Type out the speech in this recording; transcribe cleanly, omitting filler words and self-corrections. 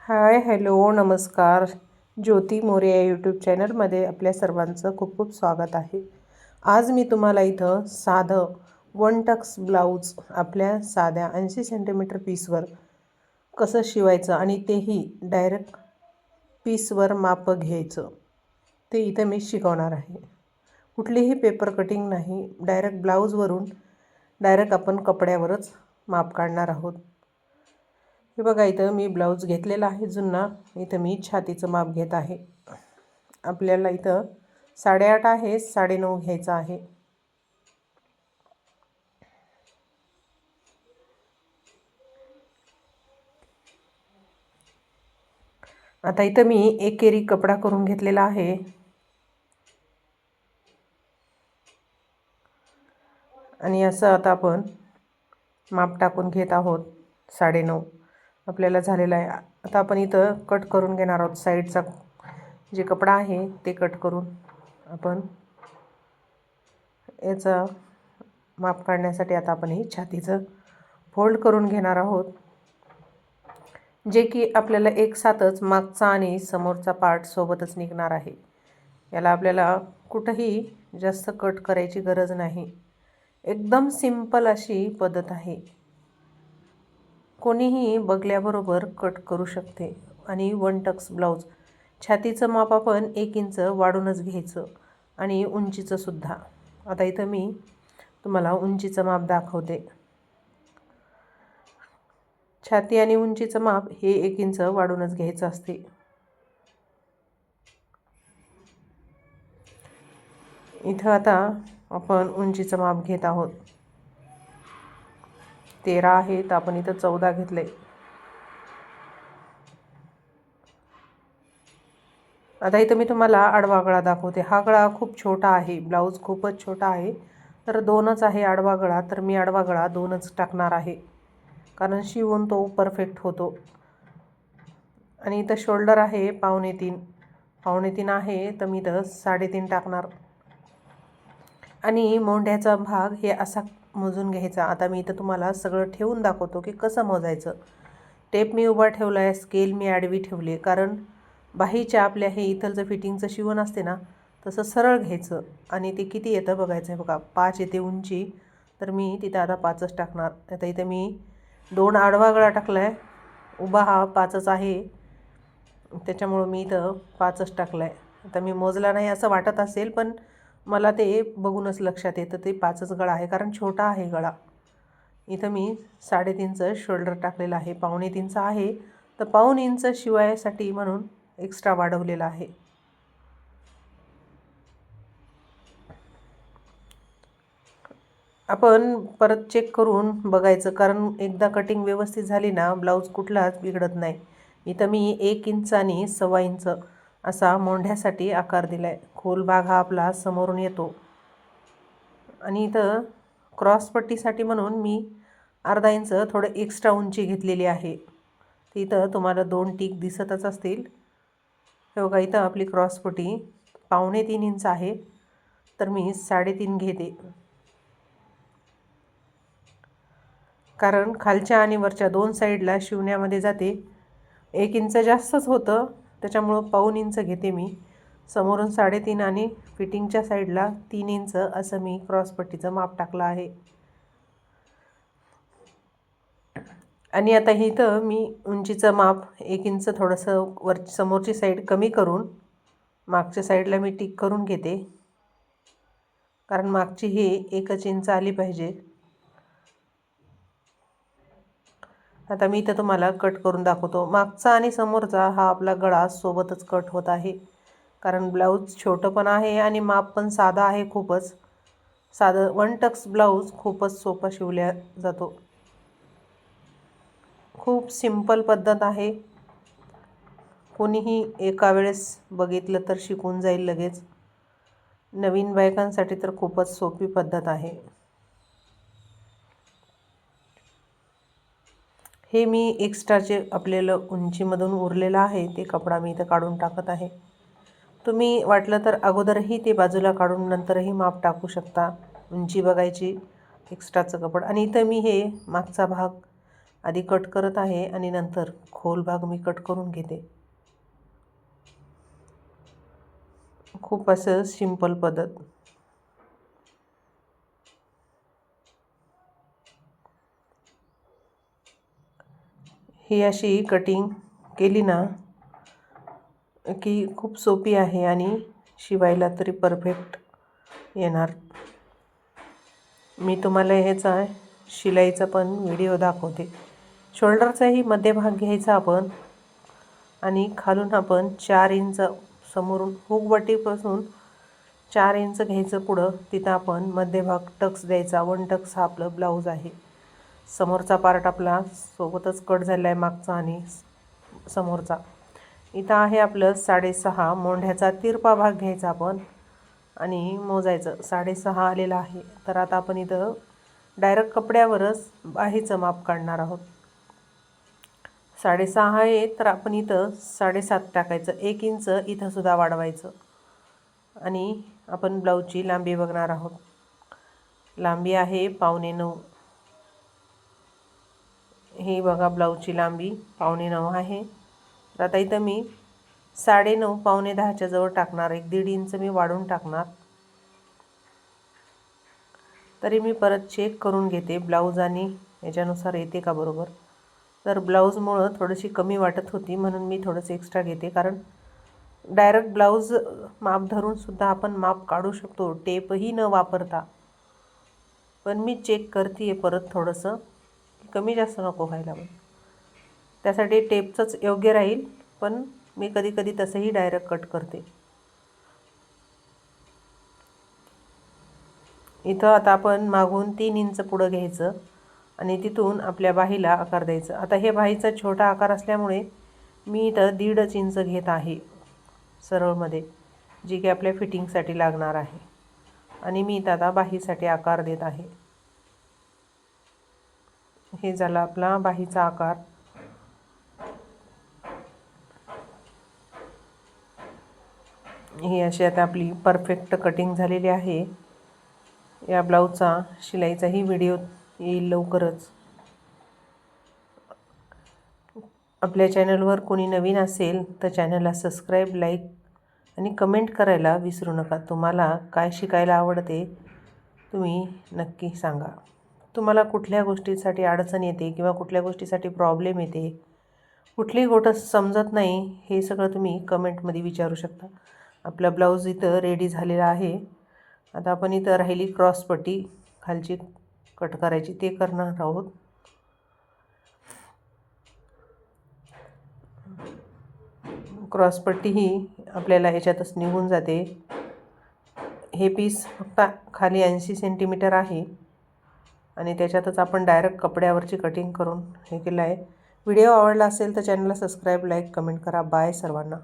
Hi hello नमस्कार. ज्योती मोरे या YouTube चॅनलमध्ये आपल्या सर्वांचं खूप खूप स्वागत आहे. आज मी तुम्हाला इथं साधं वन टक्स ब्लाऊज आपल्या साध्या 80 सेंटीमीटर पीसवर कसं शिवायचं आणि तेही डायरेक्ट पीसवर माप घ्यायचं ते इथं मी शिकवणार आहे. कुठलीही पेपर कटिंग नाही, डायरेक्ट ब्लाऊजवरून डायरेक्ट आपण कपड्यावरच माप काढणार आहोत. हे बघा, इथं मी ब्लाऊज घेतलेला आहे जुना. इथं मी छातीचं माप घेत आहे. आपल्याला इथं 8.5 आहे, 9.5 घ्यायचं आहे. आता इथं मी एकेरी कपडा करून घेतलेला आहे आणि असं आता आपण माप टाकून घेत आहोत. 9.5 आपल्याला झालेला आहे. आता आपण इथं कट करून घेणार आहोत. साईडचा जे कपडा आहे ते कट करून आपण याचा माप काढण्यासाठी आता आपण ही छातीचं फोल्ड करून घेणार आहोत, जे की आपल्याला एक साथच मागचा आणि समोरचा पार्ट सोबतच निघणार आहे. याला आपल्याला कुठंही जास्त कट करायची गरज नाही. एकदम सिंपल अशी पद्धत आहे. कोणीही बघल्याबरोबर कट करू शकते. आणि वन टक्स ब्लाऊज छातीचं माप आपण 1 इंच वाढूनच घ्यायचं आणि उंचीचं सुद्धा. आता इथं मी तुम्हाला उंचीचं माप दाखवते. छाती आणि उंचीचं माप हे 1 इंच वाढूनच घ्यायचं असते. इथं आता आपण उंचीचं माप घेत आहोत. 13 आहे तर आपण इथं 14 घेतले. आता इथं मी तुम्हाला आडवा गळा दाखवते. हा गळा खूप छोटा आहे, ब्लाऊज खूपच छोटा आहे, तर 2च आहे आडवा गळा. तर मी आडवा गळा 2च टाकणार आहे, कारण शिवून तो परफेक्ट होतो. आणि इथं शोल्डर आहे 3.25. 3.25 आहे तर मी इथं 3.5 टाकणार. आणि मोंढ्याचा भाग हे असा मोजून घ्यायचा. आता मी इथं तुम्हाला सगळं ठेवून दाखवतो की कसं मोजायचं. टेप मी उभा ठेवला आहे, स्केल मी आडवी ठेवली, कारण बाहीच्या आपल्या हे इथलचं फिटिंगचं शिवण असते ना, तसं सरळ घ्यायचं आणि ते किती येतं बघायचं आहे. बघा 5 येते उंची, तर मी तिथं आता 5च टाकणार. आता इथं मी 2 आडवा गळा टाकला आहे, उभा हा 5च आहे, त्याच्यामुळं मी इथं 5च टाकला आहे. आता मी मोजला नाही असं वाटत असेल, पण मला ते बघूनच लक्षात येतं ते 5च गळा आहे, कारण छोटा आहे गळा. इथं मी 3.5चं शोल्डर टाकलेलं आहे. 3.25 आहे तर 1/2 इंच शिवायसाठी म्हणून एक्स्ट्रा वाढवलेला आहे. आपण परत चेक करून बघायचं, कारण एकदा कटिंग व्यवस्थित झाली ना, ब्लाऊज कुठलाच बिघडत नाही. इथं मी 1 इंच आणि 1.25 इंच असा मोंढ्यासाठी आकार दिला आहे. खोल भाग हा आपला समोरून येतो. आणि इथं क्रॉसपट्टीसाठी म्हणून मी अर्धा इंच थोडं एक्स्ट्रा उंची घेतलेली आहे. इथं तुम्हाला 2 टिक दिसतच असतील. हे बघा, इथं आपली क्रॉसपट्टी 2.25 इंच आहे, तर मी 3.5 घेते, कारण खालच्या आणि वरच्या 2 साईडला शिवण्यामध्ये जाते. 1 इंच जास्तच होतं, त्याच्यामुळं 1/2 इंच घेते मी. समोरून 3.5 आणि फिटिंगच्या साईडला 3 इंच असं मी क्रॉसपट्टीचं माप टाकलं आहे. आणि आता इथं मी उंचीचं माप 1 इंच थोडंसं समोरची साईड कमी करून मागच्या साईडला मी टिक करून घेते, कारण मागची ही 1 इंच आली पाहिजे. आता मी इथं तुम्हाला कट करून दाखवतो. मागचा आणि समोरचा हा आपला गळा सोबतच कट होत आहे, कारण ब्लाऊज छोटं पण आहे आणि माप पण साधा आहे. खूपच साधं वन टक्स ब्लाऊज खूपच सोपा शिवल्या जातो. खूप सिंपल पद्धत आहे. कोणीही एका वेळेस बघितलं तर शिकून जाईल लगेच. नवीन बायकांसाठी तर खूपच सोपी पद्धत आहे. हे मी एक्स्ट्राचे आपल्याला उंचीमधून उरलेलं आहे ते कपडा मी इथं काढून टाकत आहे. तुम्ही वाटलं तर अगोदरही ते बाजूला काढून नंतरही माप टाकू शकता. उंची बघायची, एक्स्ट्राचं कपड. आणि इथं मी हे मागचा भाग आधी कट करत आहे आणि नंतर खोल भाग मी कट करून घेते. खूप असं सिंपल पद्धत. ही अशी कटिंग केली ना की खूप सोपी आहे आणि शिवायला तरी परफेक्ट येणार. मी तुम्हाला ह्याचा शिलाईचा पण व्हिडिओ दाखवते. शोल्डरचाही मध्यभाग घ्यायचा आपण आणि खालून आपण 4 इंच समोरून हुकवटीपासून 4 इंच घ्यायचं पुढं. तिथं आपण मध्यभाग टक्स द्यायचा. 1 टक्स हा आपलं ब्लाऊज आहे. समोरचा पार्ट आपला सोबतच कट झालेला आहे, मागचा आणि समोरचा. इथं आहे आपलं 6.5 मोंढ्याचा तिरपा भाग घ्यायचा आपण आणि मोजायचं. 6.5 आलेला आहे. तर आता आपण इथं डायरेक्ट कपड्यावरच बाहीचं माप काढणार आहोत. 6.5 आहे तर आपण इथं 7.5 टाकायचं. 1 इंच इथं सुद्धा वाढवायचं आणि आपण ब्लाऊजची लांबी बघणार आहोत. लांबी आहे 9.25. ही बघा ब्लाऊजची लांबी 9.25 आहे. तर आता इथं मी 9.5 9:15च्या जवळ टाकणार. 1-1.5 इंच मी वाढून टाकणार. तरी मी परत चेक करून घेते ब्लाऊज आणि याच्यानुसार येते का बरोबर. तर ब्लाऊजमुळं थोडीशी कमी वाटत होती म्हणून मी थोडंसं एक्स्ट्रा घेते. कारण डायरेक्ट ब्लाऊज माप धरूनसुद्धा आपण माप काढू शकतो टेपही न वापरता. पण मी चेक करते आहे परत थोडंसं कमी जास्त नको व्हायला. पण त्यासाठी टेपचंच योग्य राहील. पण मी कधी कधी तसंही डायरेक्ट कट करते. इथं आता आपण मागून 3 इंच पुढं घ्यायचं आणि तिथून आपल्या बाहीला आकार द्यायचं. आता हे बाहीचा छोटा आकार असल्यामुळे मी इथं 1.5 इंच घेत आहे सरळमध्ये, जी की आपल्या फिटिंगसाठी लागणार आहे. आणि मी इथं आता बाहीसाठी आकार देत आहे. हे झाला आपला बाहीचा आकार. ही अशी आता आपली परफेक्ट कटिंग झालेली आहे. या ब्लाऊजचा शिलाईचाही व्हिडिओ येईल लवकरच. आपल्या चॅनलवर कोणी नवीन असेल तर चॅनलला सबस्क्राईब, लाईक आणि कमेंट करायला विसरू नका. तुम्हाला काय शिकायला आवडते तुम्ही नक्की सांगा. तुम्हाला कुठल्या गोष्टीसाठी अडचण येते किंवा कुठल्या गोष्टीसाठी प्रॉब्लेम येते, कुठली गोष्ट समजत नाही, हे सगळं तुम्ही कमेंटमध्ये विचारू शकता. आपला ब्लाऊज इथं रेडी झालेला आहे. आता आपण इथं राहिली क्रॉसपट्टी खालची कट करायची, ते करणार आहोत. क्रॉसपट्टी ही आपल्याला याच्यातच निघून जाते. हे पीस फक्त खाली 80 सेंटीमीटर आहे आणि त्याच्यातच आपण डायरेक्ट कपड्यावरची कटिंग करून हे केलं आहे. व्हिडिओ आवडला असेल तर चॅनलला सबस्क्राईब, लाईक, कमेंट करा. बाय सर्वांना.